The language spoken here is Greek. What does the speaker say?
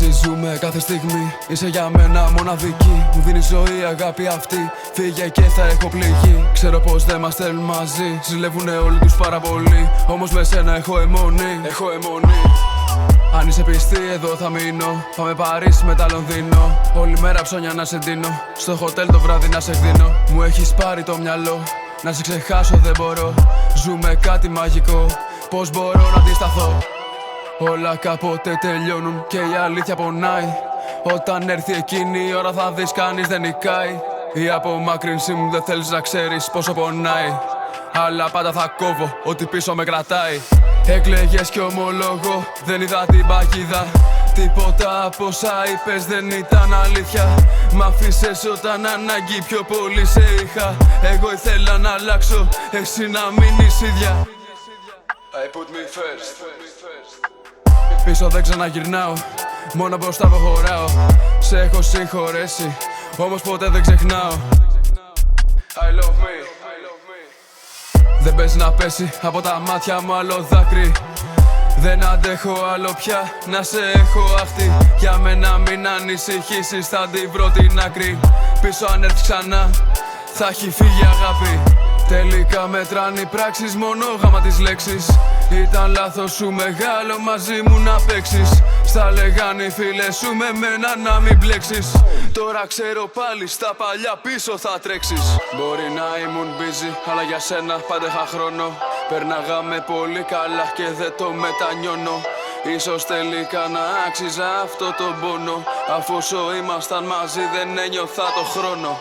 Μαζί ζούμε κάθε στιγμή. Είσαι για μένα μοναδική. Μου δίνει ζωή αγάπη αυτή. Φύγε και θα έχω πληγεί. Ξέρω πως δεν μας θέλουν μαζί. Ζηλεύουνε όλοι τους πάρα πολύ. Όμως με σένα έχω αιμονή. Αν είσαι πιστή, εδώ θα μείνω. Πάμε Παρίσι μετά Λονδίνο. Όλη μέρα ψώνια να σε ντύνω. Στο χοτέλ το βράδυ να σε εκδίνω. Μου έχεις πάρει το μυαλό. Να σε ξεχάσω δεν μπορώ. Ζούμε κάτι μαγικό. Πώς μπορώ να αντισταθώ? Όλα κάποτε τελειώνουν και η αλήθεια πονάει. Όταν έρθει εκείνη η ώρα θα δεις κανείς δεν νικάει. Η απομάκρυνσή μου δεν θέλεις να ξέρεις πόσο πονάει. Αλλά πάντα θα κόβω ό,τι πίσω με κρατάει. Έκλαιγες κι ομολόγω, δεν είδα την παγίδα. Τίποτα από όσα είπες δεν ήταν αλήθεια. Μ' άφησες όταν ανάγκη πιο πολύ σε είχα. Εγώ ήθελα να αλλάξω, εσύ να μείνεις ίδια. I put me first. Πίσω δεν ξαναγυρνάω, μόνο μπροστά προχωράω. Σε έχω συγχωρέσει, όμως ποτέ δεν ξεχνάω. I love me. Δεν παίζει να πέσει από τα μάτια μου άλλο δάκρυ. Δεν αντέχω άλλο πια να σε έχω αχτή. Για μένα μην ανησυχήσεις, θα την βρω την άκρη. Πίσω αν έρθεις ξανά, θα έχει φύγει αγάπη. Τελικά μετράνε οι πράξεις, μόνο γάμα τις λέξεις. Ήταν λάθος σου μεγάλο μαζί μου να παίξεις. Στα λέγανε οι φίλες σου με μένα να μην μπλέξεις. Τώρα ξέρω πάλι στα παλιά πίσω θα τρέξεις. Μπορεί να ήμουν busy, αλλά για σένα πάντα είχα χρόνο. Περνάγαμε πολύ καλά και δεν το μετανιώνω. Ίσως τελικά να άξιζα αυτό το πόνο. Αφού όσο ήμασταν μαζί δεν ένιωθα το χρόνο.